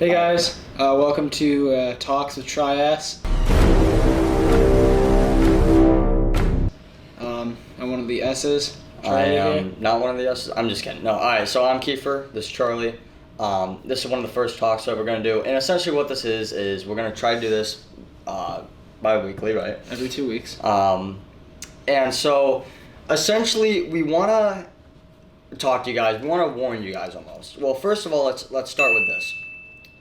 Hey guys, welcome to Talks with Trias. I'm one of the S's. I am not one of the S's. I'm just kidding. No, alright, so I'm Keefer, this is Charlie. This is one of the first talks that we're going to do. And essentially what this is we're going to try to do this bi-weekly, right? Every 2 weeks. And so essentially we want to talk to you guys. We want to warn you guys almost. Well, first of all, let's start with this.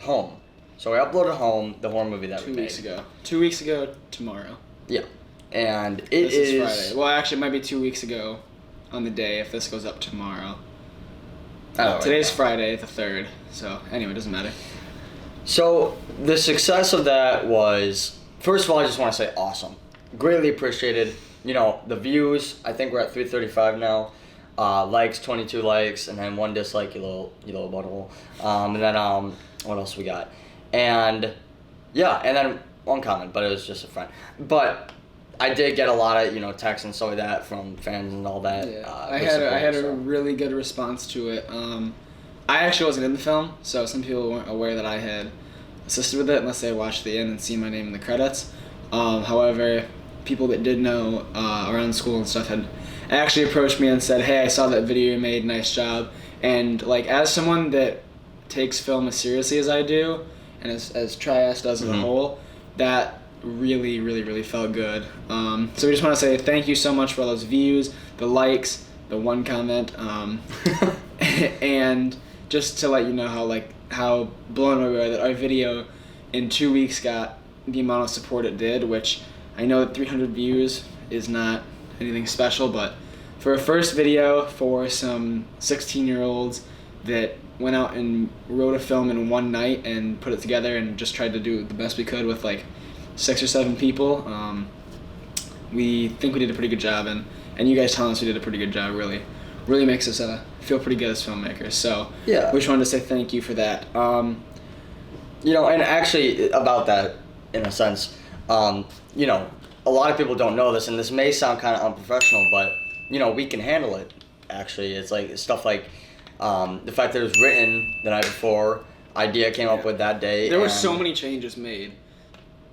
Home. So I uploaded Home, the horror movie that we made. 2 weeks ago. 2 weeks ago tomorrow. Yeah. And This is Friday. Well, actually, it might be 2 weeks ago on the day if this goes up tomorrow. Today's Friday, the 3rd. So, anyway, it doesn't matter. So, the success of that was, first of all, I just want to say awesome. Greatly appreciated. You know, the views, I think we're at 335 now. Likes, 22 likes, and then 1 dislike, you little butthole. And then, what else we got? And, yeah, and then 1 comment, but it was just a friend. But I did get a lot of, texts and stuff like that from fans and all that. Yeah, I had a really good response to it. I actually wasn't in the film, so some people weren't aware that I had assisted with it unless they watched the end and seen my name in the credits. However, people that did know around school and stuff had actually approached me and said, "Hey, I saw that video you made, nice job." And as someone that takes film as seriously as I do, and as Trias does as a whole, that really, really, really felt good. So we just want to say thank you so much for all those views, the likes, the 1 comment, and just to let you know how blown away we are that our video in 2 weeks got the amount of support it did, which I know that 300 views is not anything special, but for a first video for some 16-year-olds that went out and wrote a film in 1 night and put it together and just tried to do the best we could with 6 or 7 people, we think we did a pretty good job, and you guys telling us we did a pretty good job really makes us feel pretty good as filmmakers. So yeah, we just wanted to say thank you for that. And actually about that, in a sense, a lot of people don't know this, and this may sound kind of unprofessional, but we can handle it. Actually, it's stuff like the fact that it was written the night before, idea came up with that day. There were so many changes made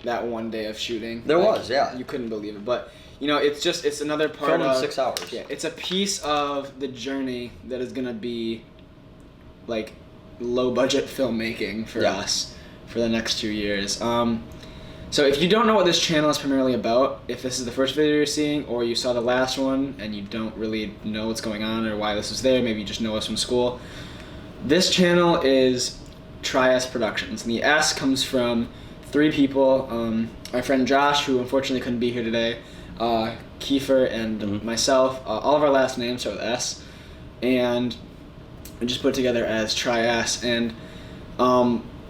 that 1 day of shooting. There was, yeah. You couldn't believe it, but it's another part filmed of in 6 hours. Yeah, it's a piece of the journey that is gonna be low budget filmmaking for us for the next 2 years. So if you don't know what this channel is primarily about, if this is the first video you're seeing, or you saw the last one and you don't really know what's going on or why this is there, maybe you just know us from school, this channel is Trias Productions, and the S comes from 3 people, my friend Josh, who unfortunately couldn't be here today, Keefer, and myself. All of our last names start with S, and we just put it together as Trias. And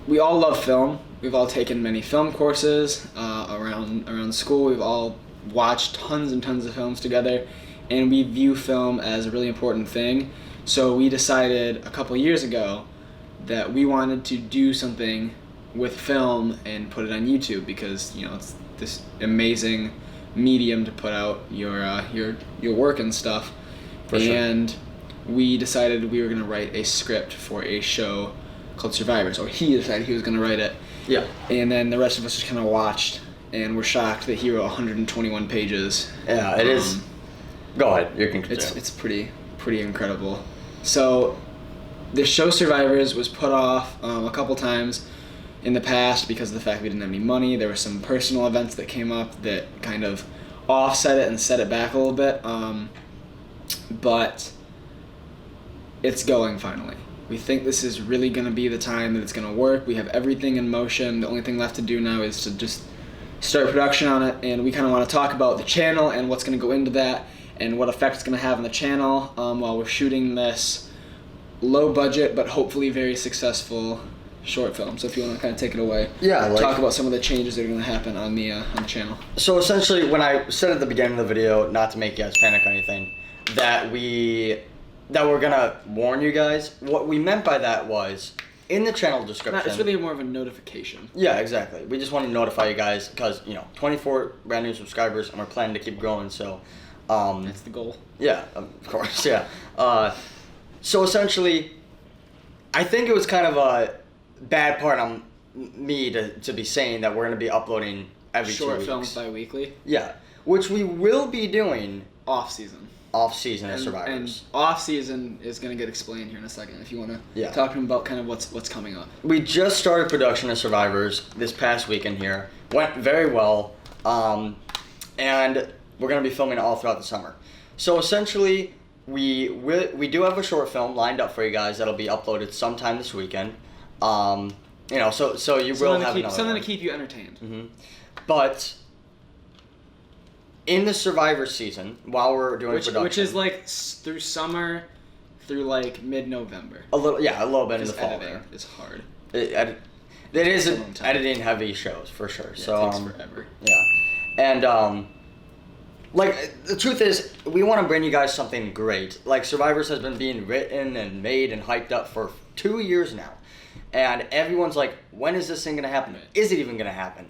we all love film. We've all taken many film courses around school. We've all watched tons and tons of films together, and we view film as a really important thing. So we decided a couple years ago that we wanted to do something with film and put it on YouTube, because it's this amazing medium to put out your work and stuff. And we decided we were going to write a script for a show called Survivors, or he decided he was going to write it. Yeah. And then the rest of us just kind of watched and were shocked that he wrote 121 pages. Yeah, it is. Go ahead, you can continue. It's pretty incredible. So the show Survivors was put off a couple times in the past because of the fact we didn't have any money. There were some personal events that came up that kind of offset it and set it back a little bit. But it's going finally. We think this is really going to be the time that it's going to work. We have everything in motion. The only thing left to do now is to just start production on it, and we kind of want to talk about the channel and what's going to go into that and what effect it's going to have on the channel while we're shooting this low budget but hopefully very successful short film. So if you want to kind of take it away, talk about some of the changes that are going to happen on the channel. So essentially, when I said at the beginning of the video, not to make you guys panic or anything, that we're gonna warn you guys, what we meant by that was in the channel description. It's really more of a notification. Yeah, exactly. We just want to notify you guys because 24 brand new subscribers, and we're planning to keep growing. So that's the goal. Yeah, of course. Yeah. So essentially, I think it was kind of bad part on me to be saying that we're going to be uploading every 2 weeks. Short films bi-weekly. Yeah, which we will be doing Off-season. Off-season as Survivors. And off-season is going to get explained here in a second if you want to talk to him about kind of what's coming up. We just started production of Survivors this past weekend here. Went very well. And we're going to be filming it all throughout the summer. So essentially, we do have a short film lined up for you guys that'll be uploaded sometime this weekend. So you will have another something one. to keep you entertained. Mm-hmm. But in the Survivor season, while we're doing production, which is like through summer, through like mid-November. a little bit in the fall. Editing There. is hard. It is a long time. editing heavy shows for sure. Yeah, so it takes forever. Yeah, and like the truth is, we want to bring you guys something great. Like Survivors has been being written and made and hyped up for 2 years now, and everyone's like, when is this thing gonna happen? Is it even gonna happen?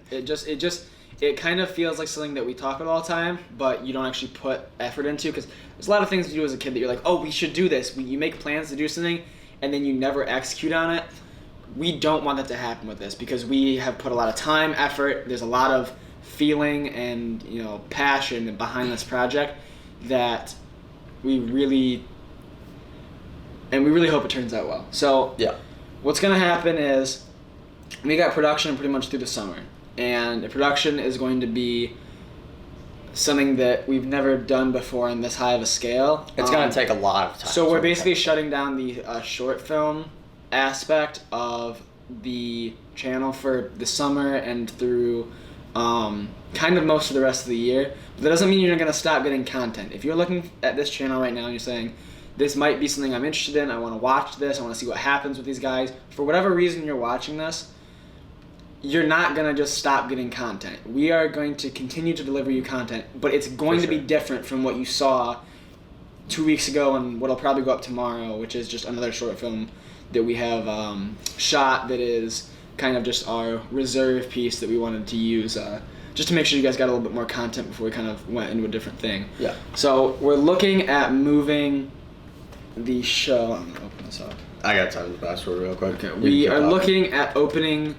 It kind of feels like something that we talk about all the time, but you don't actually put effort into, because there's a lot of things you do as a kid that you're like, oh, we should do this. You make plans to do something, and then you never execute on it. We don't want that to happen with this, because we have put a lot of time, effort. There's a lot of feeling and passion behind this project that we really hope it turns out well. So Yeah. what's gonna happen is we got production pretty much through the summer. And the production is going to be something that we've never done before on this high of a scale. It's going to take a lot of time. So we're basically shutting down the short film aspect of the channel for the summer and through kind of most of the rest of the year. But that doesn't mean you're going to stop getting content. If you're looking at this channel right now and you're saying, this might be something I'm interested in, I want to watch this, I want to see what happens with these guys, for whatever reason you're watching this, you're not going to just stop getting content. We are going to continue to deliver you content, but it's going to be different from what you saw 2 weeks ago and what'll probably go up tomorrow, which is just another short film that we have shot that is kind of just our reserve piece that we wanted to use just to make sure you guys got a little bit more content before we kind of went into a different thing. Yeah. So we're looking at moving the show. I'm going to open this up. I got to type the password real quick. Okay, we are looking at opening.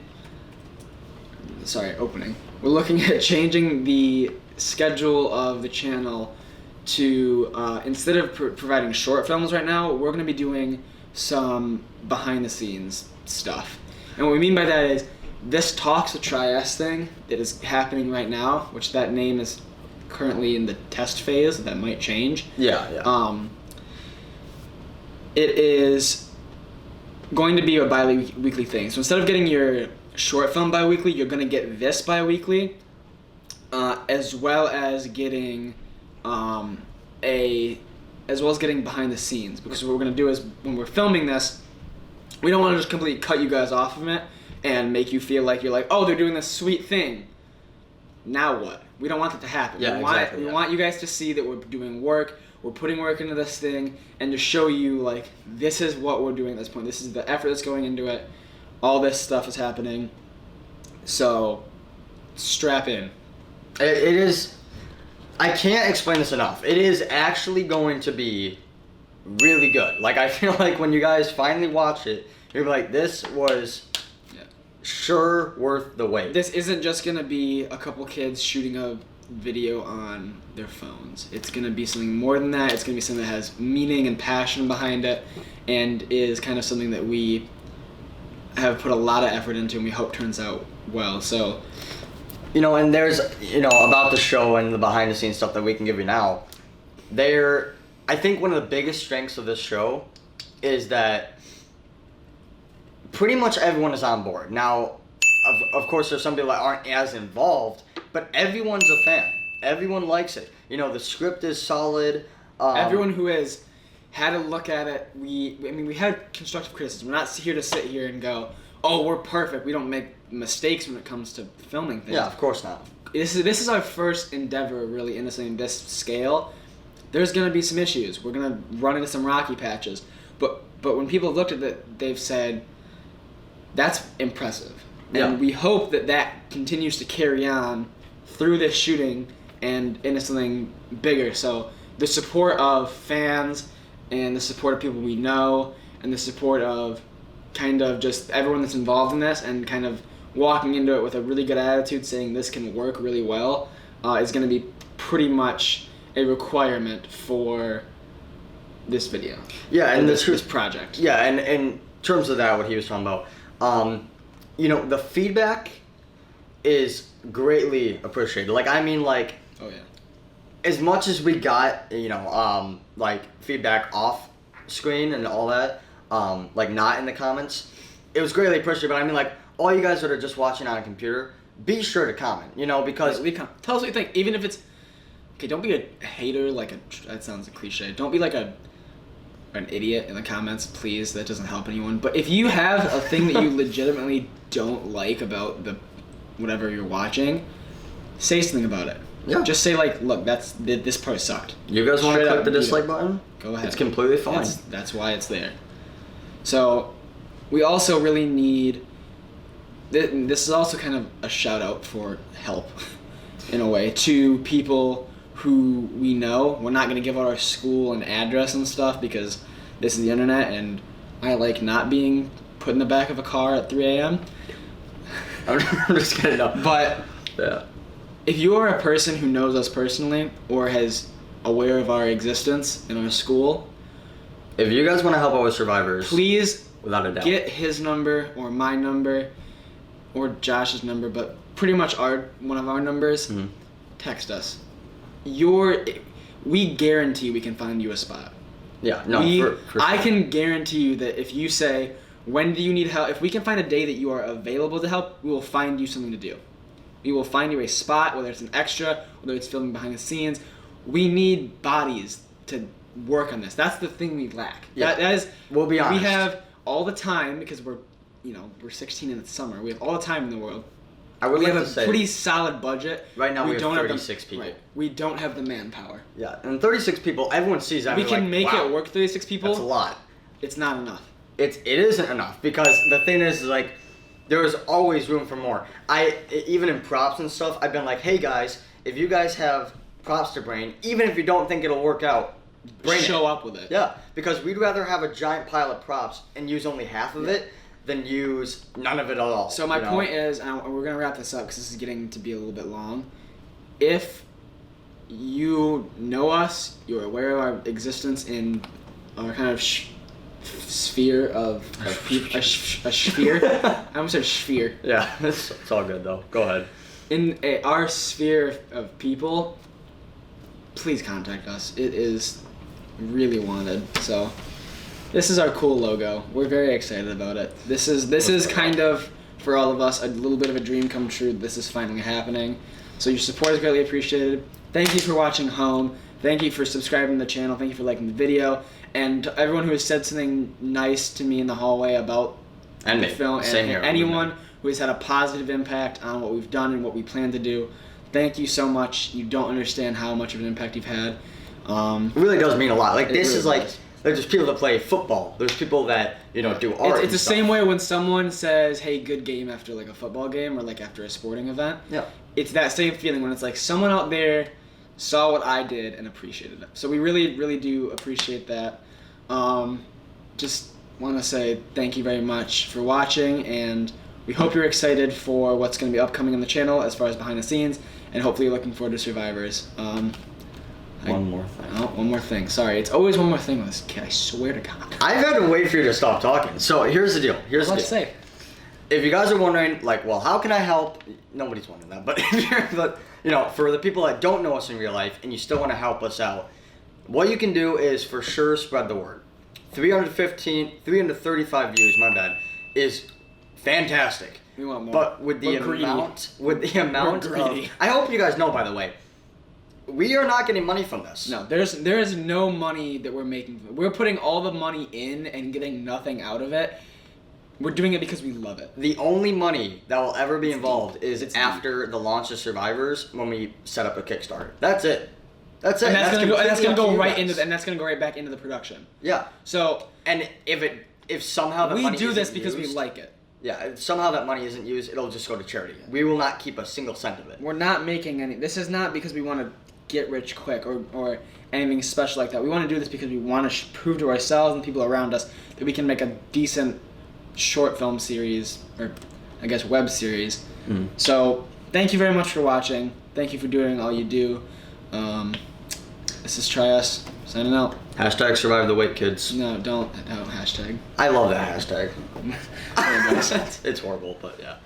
We're looking at changing the schedule of the channel to, instead of providing short films right now, we're going to be doing some behind-the-scenes stuff. And what we mean by that is this Talks with Tri-S thing that is happening right now, which that name is currently in the test phase, that might change. Yeah. It is going to be a bi-weekly thing. So instead of getting your short film bi-weekly, you're going to get this bi-weekly, as well as getting behind the scenes, because what we're going to do is when we're filming this, we don't want to just completely cut you guys off from it and make you feel like you're like, oh, they're doing this sweet thing, now what? We don't want that to happen. We want you guys to see that we're doing work, we're putting work into this thing, and to show you like this is what we're doing at this point, this is the effort that's going into it. All this stuff is happening, so strap in. It is. I can't explain this enough. It is actually going to be really good. Like, I feel like when you guys finally watch it, you're like, this was sure worth the wait. This isn't just going to be a couple kids shooting a video on their phones. It's going to be something more than that. It's going to be something that has meaning and passion behind it, and is kind of something that we have put a lot of effort into and we hope turns out well. So, and there's, about the show and the behind the scenes stuff that we can give you now. I think one of the biggest strengths of this show is that pretty much everyone is on board. Now, of course, there's some people that aren't as involved, but everyone's a fan. Everyone likes it. The script is solid. Everyone who has had a look at it, we had constructive criticism. We're not here to sit here and go, oh, we're perfect. We don't make mistakes when it comes to filming things. Yeah, of course not. This is our first endeavor really into something this scale. There's going to be some issues. We're going to run into some rocky patches. But when people have looked at it, they've said, that's impressive. Yeah. And we hope that continues to carry on through this shooting and into something bigger. So the support of fans and the support of people we know and the support of kind of just everyone that's involved in this and kind of walking into it with a really good attitude, saying this can work really well, is going to be pretty much a requirement for this video. Yeah, and this project. Yeah, and in terms of that, what he was talking about, the feedback is greatly appreciated. Like, I mean, like, oh yeah, as much as we got, like feedback off screen and all that, like not in the comments, it was greatly appreciated. But I mean, like, all you guys that are just watching on a computer, be sure to comment, because tell us what you think, even if it's okay. Don't be a hater, that sounds cliche. Don't be like an idiot in the comments, please. That doesn't help anyone. But if you have a thing that you legitimately don't like about the whatever you're watching, say something about it. Yeah. Just say like, look, this part sucked. You guys want to click the dislike button? Go ahead. It's completely fine. That's why it's there. So, we also really need. This is also kind of a shout out for help, in a way, to people who we know. We're not going to give out our school and address and stuff because this is the internet, and I like not being put in the back of a car at 3 a.m. I'm just kidding. But yeah. If you are a person who knows us personally or is aware of our existence in our school, if you guys want to help out with survivors, please, without a doubt, get his number or my number or Josh's number, but pretty much one of our numbers. Mm-hmm. Text us. We guarantee we can find you a spot. Yeah, no, for I can guarantee you that if you say, when do you need help? If we can find a day that you are available to help, we will find you something to do. We will find you a spot, whether it's an extra, whether it's filming behind the scenes. We need bodies to work on this. That's the thing we lack. Yeah. That is. We'll be honest. We have all the time because we're 16 in the summer. We have all the time in the world. We have a pretty solid budget. Right now we have 36 people. Right. We don't have the manpower. Yeah, and 36 people, everyone sees that. We can make it work. 36 people. That's a lot. It's not enough. It isn't enough because the thing is like, there is always room for more. Even in props and stuff, I've been like, hey guys, if you guys have props to bring, even if you don't think it'll work out, show up with it. Yeah, because we'd rather have a giant pile of props and use only half of it than use none of it at all. So my point is, and we're going to wrap this up because this is getting to be a little bit long. If you know us, you're aware of our existence in our kind of sphere of people, a sphere. I almost said sphere. Yeah, it's all good though. Go ahead. In our sphere of people, please contact us. It is really wanted. So this is our cool logo. We're very excited about it. This is kind of, for all of us, a little bit of a dream come true. This is finally happening. So your support is greatly appreciated. Thank you for watching home. Thank you for subscribing to the channel. Thank you for liking the video. And to everyone who has said something nice to me in the hallway about the film, and anyone who has had a positive impact on what we've done and what we plan to do, thank you so much. You don't understand how much of an impact you've had. It really does mean a lot. Like, this is like, there's people that play football. There's people that, do art. It's the same way when someone says, hey, good game after like a football game or like after a sporting event. Yeah. It's that same feeling when it's like someone out there saw what I did and appreciated it. So we really, really do appreciate that. Just want to say thank you very much for watching, and we hope you're excited for what's going to be upcoming on the channel as far as behind the scenes, and hopefully you're looking forward to Survivors. One more thing. Oh, one more thing. Sorry, it's always one more thing with this kid. I swear to God. I've had to wait for you to stop talking. So here's the deal. Let's say. If you guys are wondering, like, well, how can I help? Nobody's wondering that, but if you're, for the people that don't know us in real life and you still want to help us out, what you can do is for sure spread the word. 335 views, my bad, is fantastic. We want more. But with the amount of, I hope you guys know, by the way, we are not getting money from this. No, there is no money that we're making. We're putting all the money in and getting nothing out of it. We're doing it because we love it. The only money that will ever be involved is after the launch of Survivors when we set up a Kickstarter. That's it. That's it. And that's gonna go right back into the production. Yeah. So, and if somehow that money we do this isn't because used, we like it. Yeah. If somehow that money isn't used, it'll just go to charity. We will not keep a single cent of it. We're not making any. This is not because we want to get rich quick or anything special like that. We want to do this because we want to prove to ourselves and people around us that we can make a decent short film series, or I guess web series. So thank you very much for watching. Thank you for doing all you do. This is Try Us, signing out. Hashtag survive the wait, kids. No, don't hashtag. I love that hashtag. Yeah, It's horrible, but yeah.